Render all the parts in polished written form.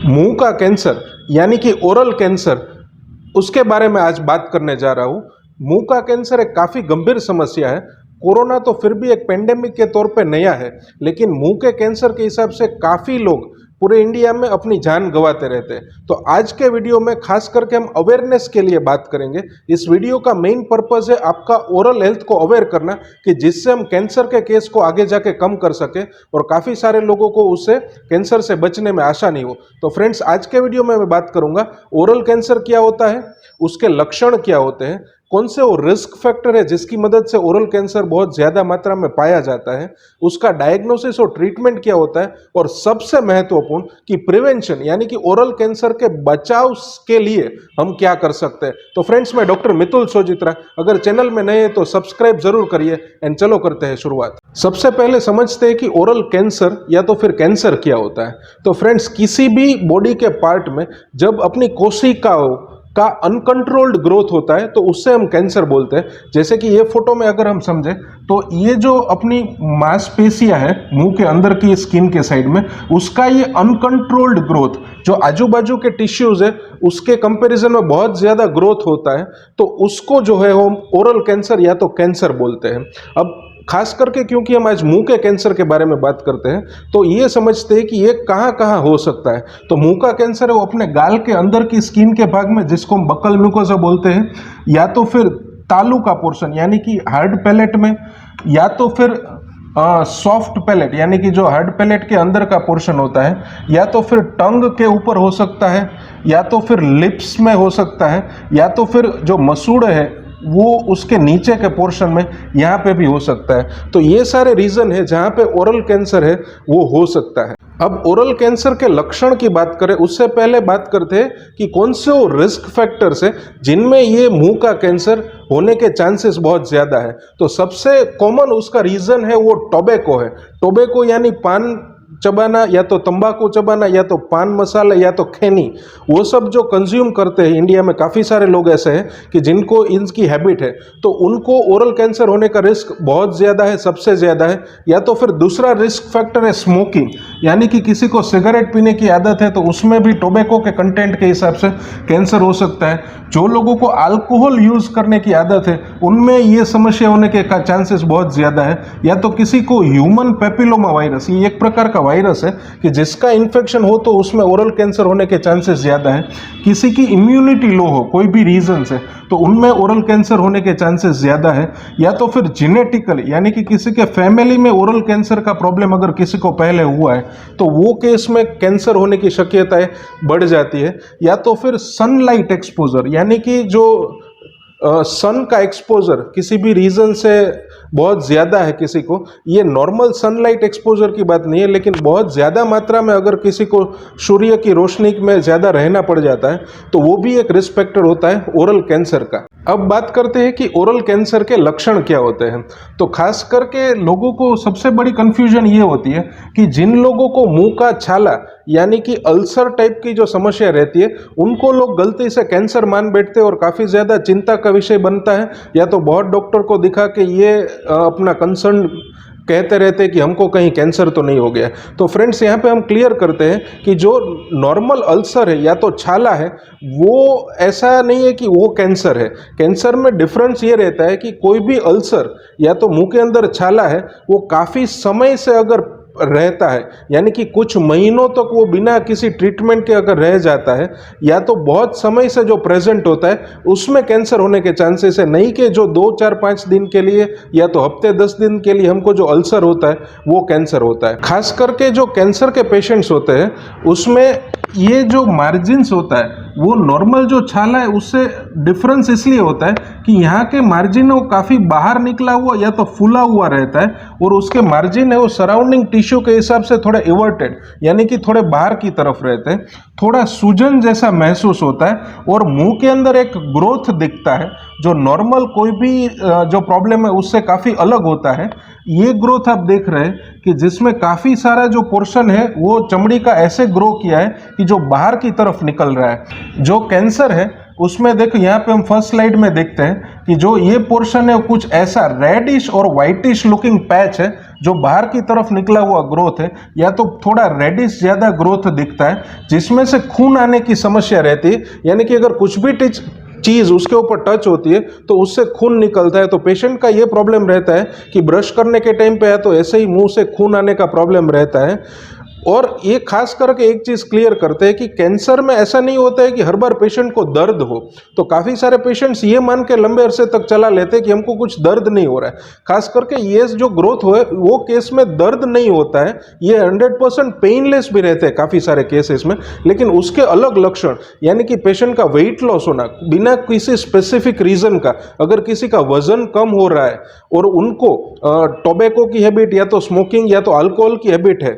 मुंह का कैंसर यानी कि ओरल कैंसर, उसके बारे में आज बात करने जा रहा हूं। मुंह का कैंसर एक काफी गंभीर समस्या है। कोरोना तो फिर भी एक पेंडेमिक के तौर पे नया है, लेकिन मुंह के कैंसर के हिसाब से काफी लोग पूरे इंडिया में अपनी जान गंवाते रहते हैं। तो आज के वीडियो में खास करके हम अवेयरनेस के लिए बात करेंगे। इस वीडियो का मेन पर्पज है आपका ओरल हेल्थ को अवेयर करना, कि जिससे हम कैंसर के केस को आगे जाके कम कर सके और काफी सारे लोगों को उससे कैंसर से बचने में आसानी हो। तो फ्रेंड्स, आज के वीडियो में मैं बात करूंगा ओरल कैंसर क्या होता है, उसके लक्षण क्या होते हैं, कौन से वो रिस्क फैक्टर है जिसकी मदद से ओरल कैंसर बहुत ज्यादा मात्रा में पाया जाता है, उसका डायग्नोसिस और ट्रीटमेंट क्या होता है, और सबसे महत्वपूर्ण कि प्रिवेंशन यानी कि ओरल कैंसर के बचाव के लिए हम क्या कर सकते हैं। तो फ्रेंड्स, मैं डॉक्टर मितुल सोजित्रा, अगर चैनल में नए हैं तो सब्सक्राइब जरूर करिए। एंड चलो करते हैं शुरुआत। सबसे पहले समझते हैं कि ओरल कैंसर या तो फिर कैंसर क्या होता है। तो फ्रेंड्स, किसी भी बॉडी के पार्ट में जब अपनी कोशिकाओं का अनकंट्रोल्ड ग्रोथ होता है तो उससे हम कैंसर बोलते हैं। जैसे कि ये फोटो में अगर हम समझे तो ये जो अपनी मांसपेशियां है मुंह के अंदर की स्किन के साइड में, उसका ये अनकंट्रोल्ड ग्रोथ जो आजू बाजू के टिश्यूज है उसके कंपैरिजन में बहुत ज्यादा ग्रोथ होता है, तो उसको जो है हम ओरल कैंसर या तो कैंसर बोलते हैं। अब खास करके क्योंकि हम आज मुंह के कैंसर के बारे में बात करते हैं तो ये समझते हैं कि ये कहाँ कहाँ हो सकता है। तो मुंह का कैंसर है वो अपने गाल के अंदर की स्किन के भाग में, जिसको हम बक्कल म्यूकोसा बोलते हैं, या तो फिर तालू का पोर्शन यानी कि हार्ड पैलेट में, या तो फिर सॉफ्ट पैलेट यानी कि जो हार्ड पैलेट के अंदर का पोर्शन होता है, या तो फिर टंग के ऊपर हो सकता है, या तो फिर लिप्स में हो सकता है, या तो फिर जो मसूड़े है वो उसके नीचे के पोर्शन में यहाँ पे भी हो सकता है। तो ये सारे रीजन है जहाँ पे ओरल कैंसर है वो हो सकता है। अब ओरल कैंसर के लक्षण की बात करें उससे पहले बात करते हैं कि कौन से वो रिस्क फैक्टर्स है जिनमें ये मुंह का कैंसर होने के चांसेस बहुत ज्यादा है। तो सबसे कॉमन उसका रीजन है वो टोबैको है। टोबैको यानी पान चबाना, या तो तंबाकू चबाना, या तो पान मसाला, या तो खैनी, वो सब जो कंज्यूम करते हैं। इंडिया में काफ़ी सारे लोग ऐसे हैं कि जिनको इनकी हैबिट है, तो उनको ओरल कैंसर होने का रिस्क बहुत ज़्यादा है, सबसे ज़्यादा है। या तो फिर दूसरा रिस्क फैक्टर है स्मोकिंग, यानी कि किसी को सिगरेट पीने की आदत है तो उसमें भी टोबैको के कंटेंट के हिसाब से कैंसर हो सकता है। जो लोगों को अल्कोहल यूज़ करने की आदत है उनमें ये समस्या होने के चांसेस बहुत ज़्यादा है। या तो किसी को ह्यूमन पेपिलोमा वायरस, ये एक प्रकार का वायरस है कि जिसका इन्फेक्शन हो तो उसमें ओरल कैंसर होने के चांसेस ज्यादा है। किसी की इम्यूनिटी लो हो कोई भी रीजन से तो उनमें ओरल कैंसर होने के चांसेस ज्यादा है। या तो फिर जेनेटिकली यानी कि किसी के फैमिली में ओरल कैंसर का प्रॉब्लम अगर किसी को पहले हुआ है तो वो केस में कैंसर होने की शक्यताएं बढ़ जाती है। या तो फिर सनलाइट एक्सपोजर यानी कि जो सन का एक्सपोजर किसी भी रीजन से बहुत ज़्यादा है किसी को, ये नॉर्मल सनलाइट एक्सपोजर की बात नहीं है, लेकिन बहुत ज़्यादा मात्रा में अगर किसी को सूर्य की रोशनी में ज़्यादा रहना पड़ जाता है तो वो भी एक रिस्क फैक्टर होता है ओरल कैंसर का। अब बात करते हैं कि ओरल कैंसर के लक्षण क्या होते हैं। तो खास करके लोगों को सबसे बड़ी कंफ्यूजन ये होती है कि जिन लोगों को मुंह का छाला यानी कि अल्सर टाइप की जो समस्या रहती है उनको लोग गलती से कैंसर मान बैठते हैं और काफ़ी ज़्यादा चिंता का विषय बनता है। या तो बहुत डॉक्टर को दिखा के ये अपना कंसर्न कहते रहते हैं कि हमको कहीं कैंसर तो नहीं हो गया। तो फ्रेंड्स, यहाँ पे हम क्लियर करते हैं कि जो नॉर्मल अल्सर है या तो छाला है वो ऐसा नहीं है कि वो कैंसर है। कैंसर में डिफरेंस ये रहता है कि कोई भी अल्सर या तो मुंह के अंदर छाला है वो काफ़ी समय से अगर रहता है यानी कि कुछ महीनों तक वो बिना किसी ट्रीटमेंट के अगर रह जाता है, या तो बहुत समय से जो प्रेजेंट होता है उसमें कैंसर होने के चांसेस है। नहीं कि जो 2-4-5 दिन के लिए या तो हफ्ते 10 दिन के लिए हमको जो अल्सर होता है वो कैंसर होता है। खास करके जो कैंसर के पेशेंट्स होते हैं उसमें ये जो मार्जिन्स होता है वो नॉर्मल जो छाला है उससे डिफरेंस इसलिए होता है कि यहाँ के मार्जिन वो काफ़ी बाहर निकला हुआ या तो फूला हुआ रहता है, और उसके मार्जिन है वो सराउंडिंग टिश्यू के हिसाब से थोड़े इवर्टेड यानी कि थोड़े बाहर की तरफ रहते हैं। थोड़ा सूजन जैसा महसूस होता है और मुंह के अंदर एक ग्रोथ दिखता है जो नॉर्मल कोई भी जो प्रॉब्लम है उससे काफ़ी अलग होता है। ये ग्रोथ आप देख रहे हैं कि जिसमें काफ़ी सारा जो पोर्शन है वो चमड़ी का ऐसे ग्रो किया है कि जो बाहर की तरफ निकल रहा है। जो कैंसर है उसमें देखो यहाँ पे हम फर्स्ट स्लाइड में देखते हैं कि जो ये पोर्शन है कुछ ऐसा रेडिश और व्हाइटिश लुकिंग पैच है जो बाहर की तरफ निकला हुआ ग्रोथ है या तो थोड़ा रेडिश ज़्यादा ग्रोथ दिखता है, जिसमें से खून आने की समस्या रहती है, यानी कि अगर कुछ भी चीज़ उसके ऊपर टच होती है तो उससे खून निकलता है। तो पेशेंट का ये प्रॉब्लम रहता है कि ब्रश करने के टाइम पे है तो ऐसे ही मुंह से खून आने का प्रॉब्लम रहता है। और ये खास करके एक चीज़ क्लियर करते हैं कि कैंसर में ऐसा नहीं होता है कि हर बार पेशेंट को दर्द हो। तो काफ़ी सारे पेशेंट्स ये मान के लंबे अरसे तक चला लेते हैं कि हमको कुछ दर्द नहीं हो रहा है। खास करके ये जो ग्रोथ हो वो केस में दर्द नहीं होता है, ये 100% पेनलेस भी रहते हैं काफ़ी सारे केसेस में। लेकिन उसके अलग लक्षण, यानी कि पेशेंट का वेट लॉस होना बिना किसी स्पेसिफिक रीज़न का, अगर किसी का वजन कम हो रहा है और उनको टोबैको की हैबिट या तो स्मोकिंग या तो अल्कोहल की हैबिट है,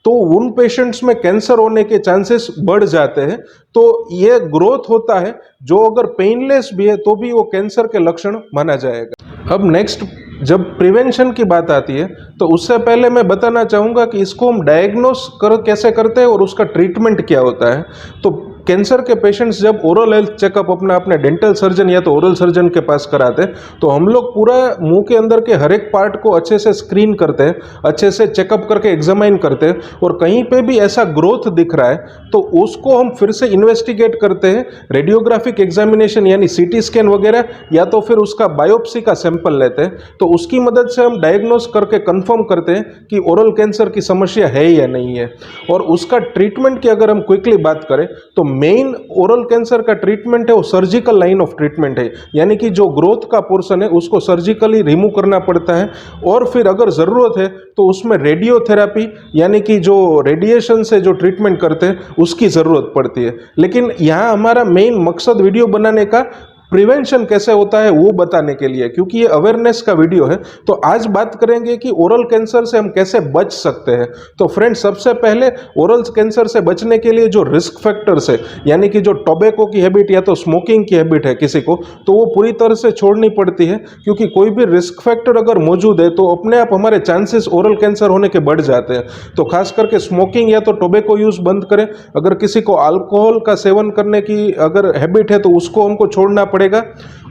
तो उन पेशेंट्स में कैंसर होने के चांसेस बढ़ जाते हैं। तो ये ग्रोथ होता है जो अगर पेनलेस भी है तो भी वो कैंसर के लक्षण माना जाएगा। अब नेक्स्ट, जब प्रिवेंशन की बात आती है तो उससे पहले मैं बताना चाहूँगा कि इसको हम डायग्नोस कैसे करते हैं और उसका ट्रीटमेंट क्या होता है। तो कैंसर के पेशेंट्स जब ओरल हेल्थ चेकअप अपने डेंटल सर्जन या तो ओरल सर्जन के पास कराते हैं तो हम लोग पूरा मुंह के अंदर के हर एक पार्ट को अच्छे से स्क्रीन करते हैं, अच्छे से चेकअप करके एग्जामाइन करते हैं, और कहीं पे भी ऐसा ग्रोथ दिख रहा है तो उसको हम फिर से इन्वेस्टिगेट करते हैं, रेडियोग्राफिक एग्जामिनेशन यानी सीटी स्कैन वगैरह, या तो फिर उसका बायोप्सी का सैंपल लेते हैं। तो उसकी मदद से हम डायग्नोस करके कंफर्म करते हैं कि ओरल कैंसर की समस्या है या नहीं है। और उसका ट्रीटमेंट की अगर हम क्विकली बात करें तो मेन ओरल कैंसर का ट्रीटमेंट है वो सर्जिकल लाइन ऑफ ट्रीटमेंट है, यानी कि जो ग्रोथ का पोर्शन है उसको सर्जिकली रिमूव करना पड़ता है। और फिर अगर ज़रूरत है तो उसमें रेडियोथेरेपी यानी कि जो रेडिएशन से जो ट्रीटमेंट करते हैं उसकी ज़रूरत पड़ती है। लेकिन यहाँ हमारा मेन मकसद वीडियो बनाने का प्रिवेंशन कैसे होता है वो बताने के लिए, क्योंकि ये अवेयरनेस का वीडियो है। तो आज बात करेंगे कि ओरल कैंसर से हम कैसे बच सकते हैं। तो फ्रेंड्स, सबसे पहले ओरल कैंसर से बचने के लिए जो रिस्क फैक्टर्स है, यानी कि जो टोबैको की हैबिट या तो स्मोकिंग की हैबिट है किसी को, तो वो पूरी तरह से छोड़नी पड़ती है, क्योंकि कोई भी रिस्क फैक्टर अगर मौजूद है तो अपने आप हमारे चांसेस ओरल कैंसर होने के बढ़ जाते हैं। तो खास करके स्मोकिंग या तो टोबैको यूज़ बंद करें। अगर किसी को अल्कोहल का सेवन करने की अगर हैबिट है तो उसको हमको छोड़ना पड़ेगा।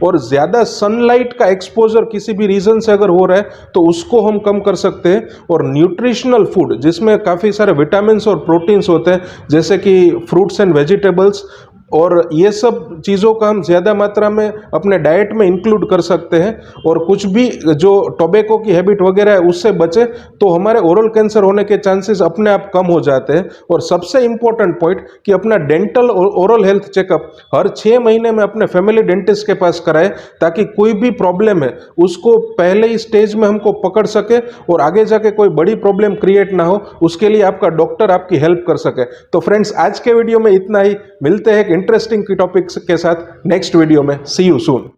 और ज़्यादा सनलाइट का एक्सपोजर किसी भी रीज़न से अगर हो रहा है तो उसको हम कम कर सकते हैं। और न्यूट्रिशनल फूड जिसमें काफ़ी सारे विटामिन और प्रोटीन्स होते हैं, जैसे कि फ्रूट्स एंड वेजिटेबल्स, और ये सब चीज़ों का हम ज़्यादा मात्रा में अपने डाइट में इंक्लूड कर सकते हैं। और कुछ भी जो टोबैको की हैबिट वगैरह है उससे बचे तो हमारे ओरल कैंसर होने के चांसेस अपने आप कम हो जाते हैं। और सबसे इम्पोर्टेंट पॉइंट कि अपना डेंटल और ओरल हेल्थ चेकअप हर 6 महीने में अपने फैमिली डेंटिस्ट के पास कराएं, ताकि कोई भी प्रॉब्लम है उसको पहले ही स्टेज में हमको पकड़ सके और आगे जाके कोई बड़ी प्रॉब्लम क्रिएट ना हो, उसके लिए आपका डॉक्टर आपकी हेल्प कर सके। तो फ्रेंड्स, आज के वीडियो में इतना ही। मिलते हैं एक इंटरेस्टिंग टॉपिक के साथ नेक्स्ट वीडियो में। सी यू सून।